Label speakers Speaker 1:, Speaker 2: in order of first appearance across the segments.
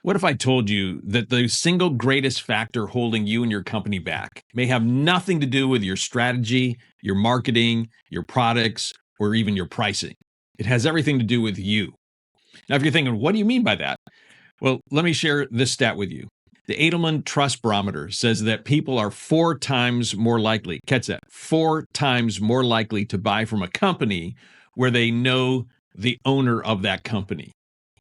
Speaker 1: What if I told you that the single greatest factor holding you and your company back may have nothing to do with your strategy, your marketing, your products, or even your pricing? It has everything to do with you. Now, if you're thinking, what do you mean by that? Well, let me share this stat with you. The Edelman Trust Barometer says that people are 4 times more likely, catch that, 4 times more likely to buy from a company where they know the owner of that company.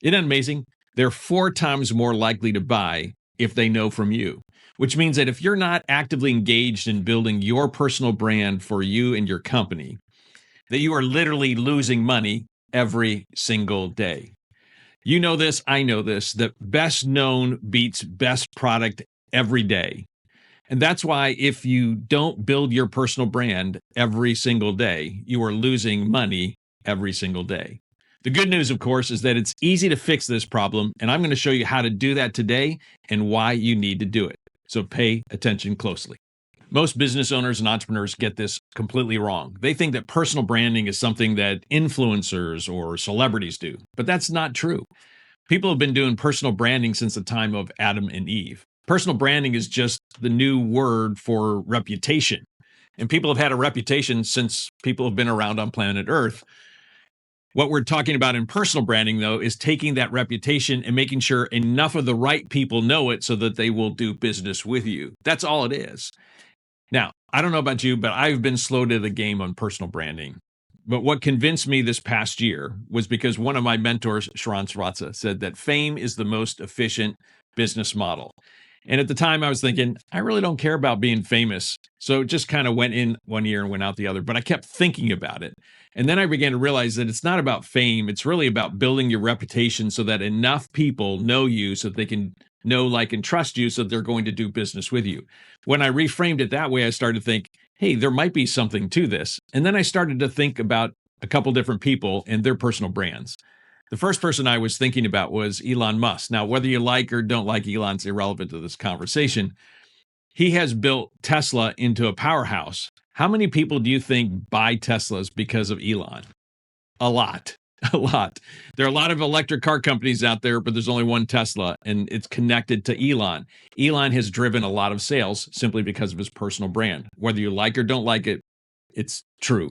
Speaker 1: Isn't that amazing? They're 4 times more likely to buy if they know from you, which means that if you're not actively engaged in building your personal brand for you and your company, that you are literally losing money every single day. You know this, I know this, that best known beats best product every day. And that's why if you don't build your personal brand every single day, you are losing money every single day. The good news, of course, is that it's easy to fix this problem, and I'm going to show you how to do that today and why you need to do it. So pay attention closely. Most business owners and entrepreneurs get this completely wrong. They think that personal branding is something that influencers or celebrities do, but that's not true. People have been doing personal branding since the time of Adam and Eve. Personal branding is just the new word for reputation. And people have had a reputation since people have been around on planet Earth. What we're talking about in personal branding, though, is taking that reputation and making sure enough of the right people know it so that they will do business with you. That's all it is. Now, I don't know about you, but I've been slow to the game on personal branding. But what convinced me this past year was because one of my mentors, Sharon Sratza, said that fame is the most efficient business model. And at the time I was thinking, I really don't care about being famous. So it just kind of went in one ear and went out the other, but I kept thinking about it. And then I began to realize that it's not about fame. It's really about building your reputation so that enough people know you so that they can know, like, and trust you so that they're going to do business with you. When I reframed it that way, I started to think, hey, there might be something to this. And then I started to think about a couple different people and their personal brands. The first person I was thinking about was Elon Musk. Now, whether you like or don't like Elon's irrelevant to this conversation. He has built Tesla into a powerhouse. How many people do you think buy Teslas because of Elon? A lot. A lot. There are a lot of electric car companies out there, but there's only one Tesla, and it's connected to Elon. Elon has driven a lot of sales simply because of his personal brand. Whether you like or don't like it, it's true.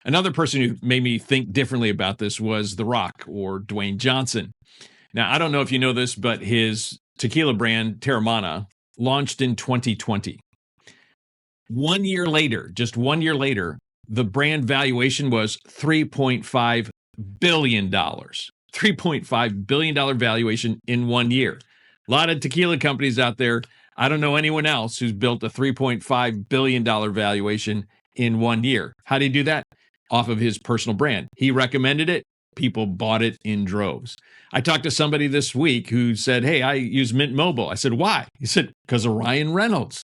Speaker 1: Another person who made me think differently about this was The Rock, or Dwayne Johnson. Now, I don't know if you know this, but his tequila brand, Terramana, launched in 2020. 1 year later, just 1 year later, the brand valuation was $3.5 billion. $3.5 billion valuation in 1 year. A lot of tequila companies out there. I don't know anyone else who's built a $3.5 billion valuation in 1 year. How did he do that? Off of his personal brand. He recommended it. People bought it in droves. I talked to somebody this week who said, hey, I use Mint Mobile. I said, why? He said, because of Ryan Reynolds.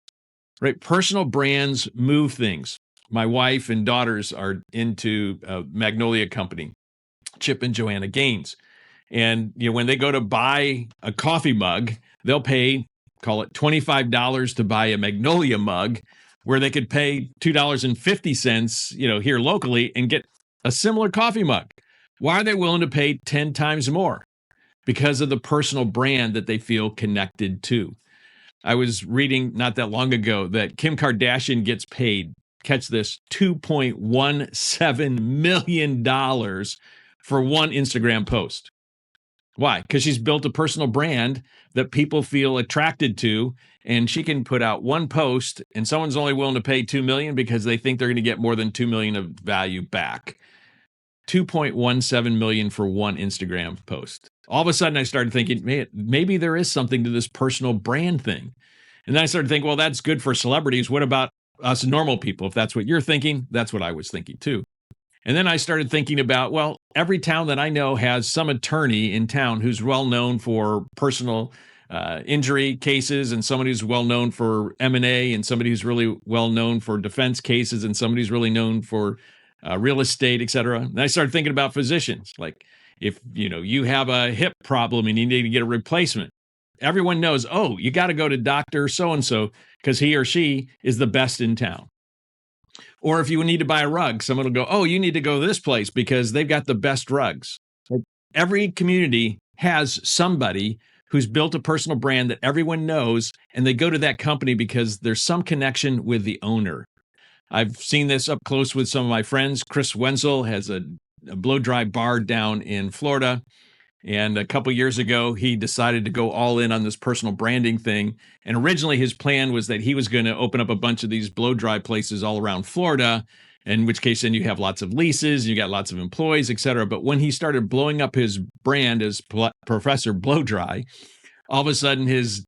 Speaker 1: Right? Personal brands move things. My wife and daughters are into Magnolia Company, Chip and Joanna Gaines. And when they go to buy a coffee mug, they'll pay, call it $25 to buy a Magnolia mug, where they could pay $2.50, here locally and get a similar coffee mug. Why are they willing to pay 10 times more? Because of the personal brand that they feel connected to. I was reading not that long ago that Kim Kardashian gets paid, catch this, $2.17 million for one Instagram post. Why? Because she's built a personal brand that people feel attracted to, and she can put out one post and someone's only willing to pay $2 million because they think they're going to get more than $2 million of value back. $2.17 million for one Instagram post. All of a sudden I started thinking, man, maybe there is something to this personal brand thing. And then I started thinking, well, that's good for celebrities. What about us normal people? If that's what you're thinking, that's what I was thinking too. And then I started thinking about, well, every town that I know has some attorney in town who's well known for personal injury cases, and somebody who's well known for M&A, and somebody who's really well known for defense cases, and somebody who's really known for real estate, et cetera. And I started thinking about physicians. Like if you have a hip problem and you need to get a replacement, everyone knows, oh, you got to go to Dr. So-and-so because he or she is the best in town. Or if you need to buy a rug, someone will go, oh, you need to go to this place because they've got the best rugs. Every community has somebody who's built a personal brand that everyone knows, and they go to that company because there's some connection with the owner. I've seen this up close with some of my friends. Chris Wenzel has a blow dry bar down in Florida. And a couple years ago, he decided to go all in on this personal branding thing. And originally, his plan was that he was going to open up a bunch of these blow dry places all around Florida, in which case, then you have lots of leases, you got lots of employees, et cetera. But when he started blowing up his brand as Professor Blow Dry, all of a sudden his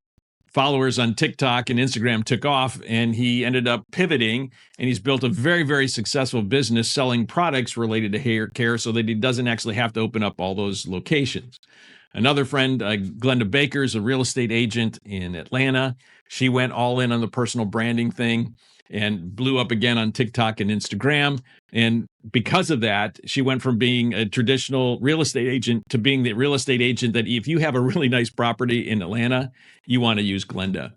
Speaker 1: followers on TikTok and Instagram took off, and he ended up pivoting, and he's built a very, very successful business selling products related to hair care so that he doesn't actually have to open up all those locations. Another friend, Glenda Baker, is a real estate agent in Atlanta. She went all in on the personal branding thing and blew up again on TikTok and Instagram. And because of that, she went from being a traditional real estate agent to being the real estate agent that if you have a really nice property in Atlanta, you want to use Glenda.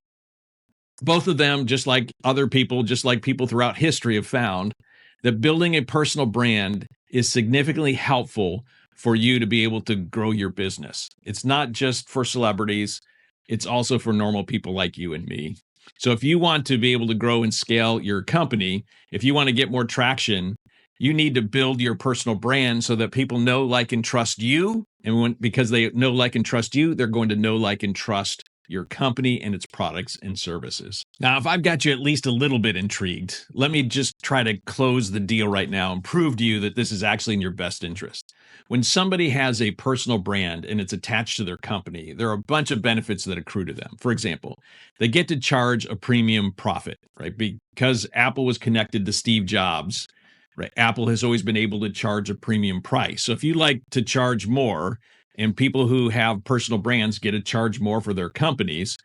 Speaker 1: Both of them, just like other people, just like people throughout history, have found that building a personal brand is significantly helpful for you to be able to grow your business. It's not just for celebrities, it's also for normal people like you and me. So if you want to be able to grow and scale your company, if you want to get more traction, you need to build your personal brand so that people know, like, and trust you. And because they know, like, and trust you, they're going to know, like, and trust your company and its products and services. Now, if I've got you at least a little bit intrigued, let me just try to close the deal right now and prove to you that this is actually in your best interest. When somebody has a personal brand and it's attached to their company, there are a bunch of benefits that accrue to them. For example, they get to charge a premium profit, right? Because Apple was connected to Steve Jobs, right? Apple has always been able to charge a premium price. So if you like to charge more, and people who have personal brands get to charge more for their companies,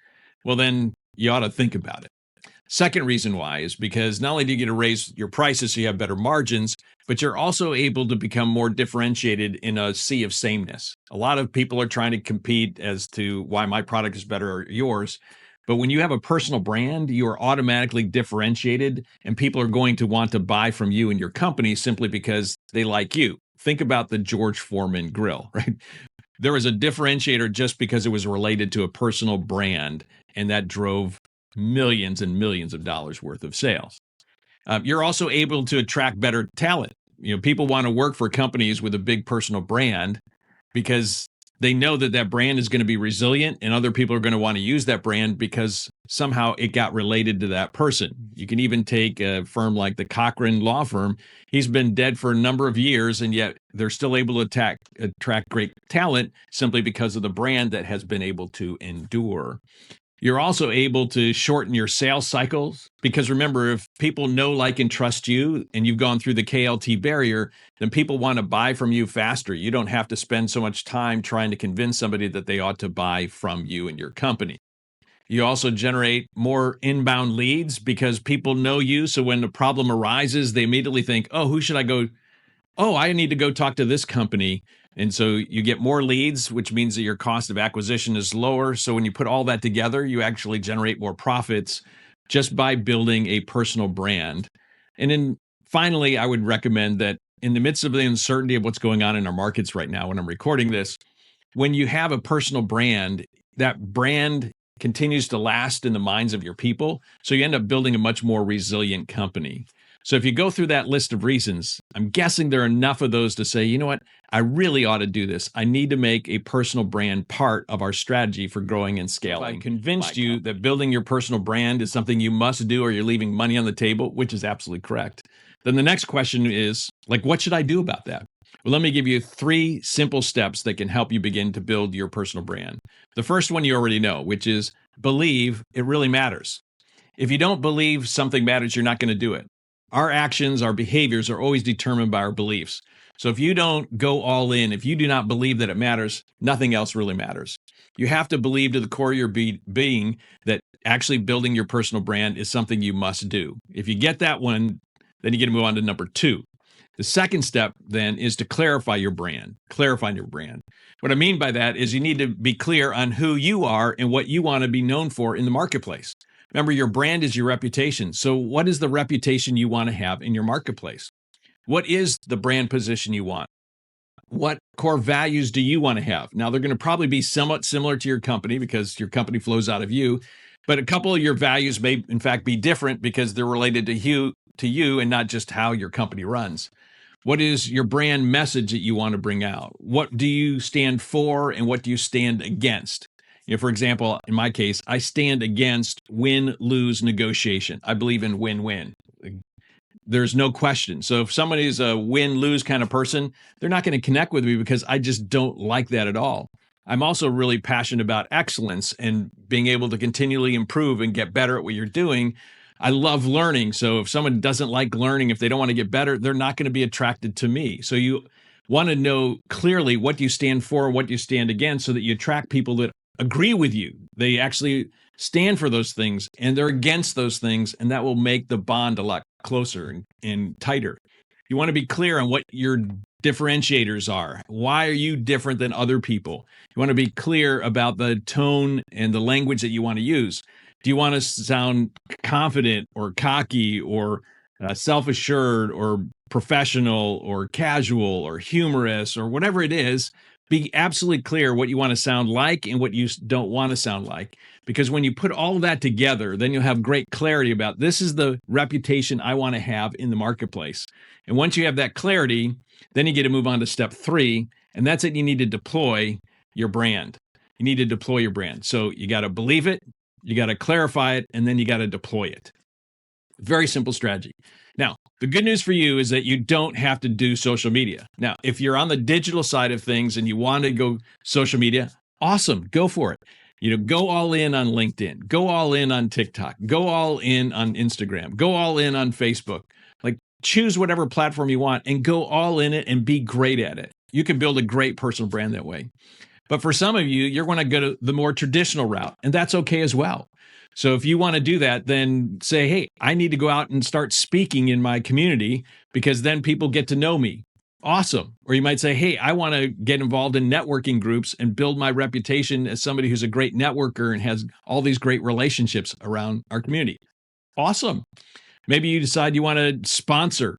Speaker 1: well, then you ought to think about it. Second reason why is because not only do you get to raise your prices so you have better margins, but you're also able to become more differentiated in a sea of sameness. A lot of people are trying to compete as to why my product is better or yours. But when you have a personal brand, you are automatically differentiated, and people are going to want to buy from you and your company simply because they like you. Think about the George Foreman grill, right? There was a differentiator just because it was related to a personal brand, and that drove millions and millions of dollars worth of sales. You're also able to attract better talent. You know, people want to work for companies with a big personal brand because they know that that brand is going to be resilient, and other people are going to want to use that brand because somehow it got related to that person. You can even take a firm like the Cochran Law Firm. He's been dead for a number of years, and yet they're still able to attract great talent simply because of the brand that has been able to endure. You're also able to shorten your sales cycles because remember, if people know, like, and trust you and you've gone through the KLT barrier, then people want to buy from you faster. You don't have to spend so much time trying to convince somebody that they ought to buy from you and your company. You also generate more inbound leads because people know you. So when the problem arises, they immediately think, oh, who should I go? Oh, I need to go talk to this company. And so you get more leads, which means that your cost of acquisition is lower. So when you put all that together, you actually generate more profits just by building a personal brand. And then finally, I would recommend that in the midst of the uncertainty of what's going on in our markets right now, when I'm recording this, when you have a personal brand, that brand continues to last in the minds of your people. So you end up building a much more resilient company. So if you go through that list of reasons, I'm guessing there are enough of those to say, you know what, I really ought to do this. I need to make a personal brand part of our strategy for growing and scaling. If I convinced you that building your personal brand is something you must do or you're leaving money on the table, which is absolutely correct, then the next question is, like, what should I do about that? Well, let me give you 3 simple steps that can help you begin to build your personal brand. The first one you already know, which is believe it really matters. If you don't believe something matters, you're not going to do it. Our actions, our behaviors are always determined by our beliefs. So if you don't go all in, if you do not believe that it matters, nothing else really matters. You have to believe to the core of your being that actually building your personal brand is something you must do. If you get that one, then you get to move on to number 2. The second step then is to clarify your brand. Clarify your brand. What I mean by that is you need to be clear on who you are and what you want to be known for in the marketplace. Remember, your brand is your reputation. So what is the reputation you want to have in your marketplace? What is the brand position you want? What core values do you want to have? Now, they're going to probably be somewhat similar to your company because your company flows out of you, but a couple of your values may, in fact, be different because they're related to you and not just how your company runs. What is your brand message that you want to bring out? What do you stand for and what do you stand against? For example, in my case, I stand against win-lose negotiation. I believe in win-win. There's no question. So if somebody is a win-lose kind of person, they're not going to connect with me because I just don't like that at all. I'm also really passionate about excellence and being able to continually improve and get better at what you're doing. I love learning. So if someone doesn't like learning, if they don't want to get better, they're not going to be attracted to me. So you want to know clearly what you stand for, what you stand against, so that you attract people that agree with you. They actually stand for those things and they're against those things, and that will make the bond a lot closer and tighter. You want to be clear on what your differentiators are. Why are you different than other people? You want to be clear about the tone and the language that you want to use. Do you want to sound confident or cocky or self-assured or professional or casual or humorous or whatever it is? Be absolutely clear what you want to sound like and what you don't want to sound like. Because when you put all of that together, then you'll have great clarity about this is the reputation I want to have in the marketplace. And once you have that clarity, then you get to move on to step 3, and that's it. You need to deploy your brand. You need to deploy your brand. So you got to believe it, you got to clarify it, and then you got to deploy it. Very simple strategy. Now, the good news for you is that you don't have to do social media. Now, if you're on the digital side of things and you want to go social media, awesome, go for it. Go all in on LinkedIn, go all in on TikTok, go all in on Instagram, go all in on Facebook. Like, choose whatever platform you want and go all in it and be great at it. You can build a great personal brand that way. But for some of you, you're going to go to the more traditional route, and that's okay as well. So if you want to do that, then say, hey, I need to go out and start speaking in my community because then people get to know me. Awesome. Or you might say, hey, I want to get involved in networking groups and build my reputation as somebody who's a great networker and has all these great relationships around our community. Awesome. Maybe you decide you want to sponsor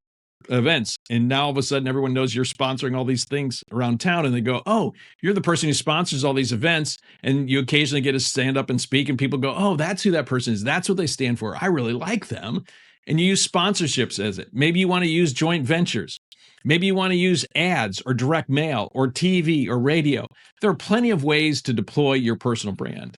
Speaker 1: events, and now all of a sudden everyone knows you're sponsoring all these things around town, and they go, oh, you're the person who sponsors all these events, and you occasionally get to stand up and speak, and people go, oh, that's who that person is, that's what they stand for, I really like them. And you use sponsorships as it. Maybe you want to use joint ventures. Maybe you want to use ads or direct mail or TV or radio. There are plenty of ways to deploy your personal brand,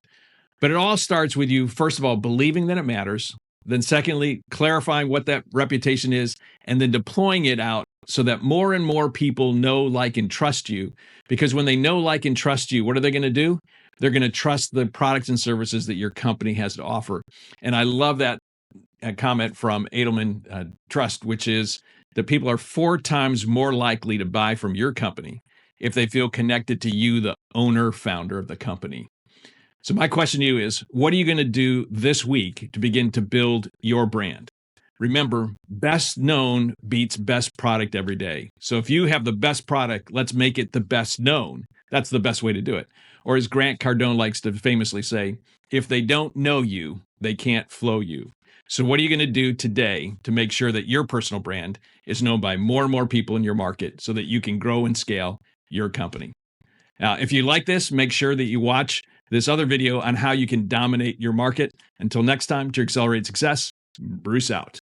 Speaker 1: but it all starts with you, first of all, believing that it matters. Then secondly, clarifying what that reputation is, and then deploying it out so that more and more people know, like, and trust you. Because when they know, like, and trust you, what are they going to do? They're going to trust the products and services that your company has to offer. And I love that comment from Edelman Trust, which is that people are 4 times more likely to buy from your company if they feel connected to you, the owner, founder of the company. So my question to you is, what are you going to do this week to begin to build your brand? Remember, best known beats best product every day. So if you have the best product, let's make it the best known. That's the best way to do it. Or as Grant Cardone likes to famously say, if they don't know you, they can't flow you. So what are you going to do today to make sure that your personal brand is known by more and more people in your market so that you can grow and scale your company? Now, if you like this, make sure that you watch this other video on how you can dominate your market. Until next time, to accelerate success, Bruce out.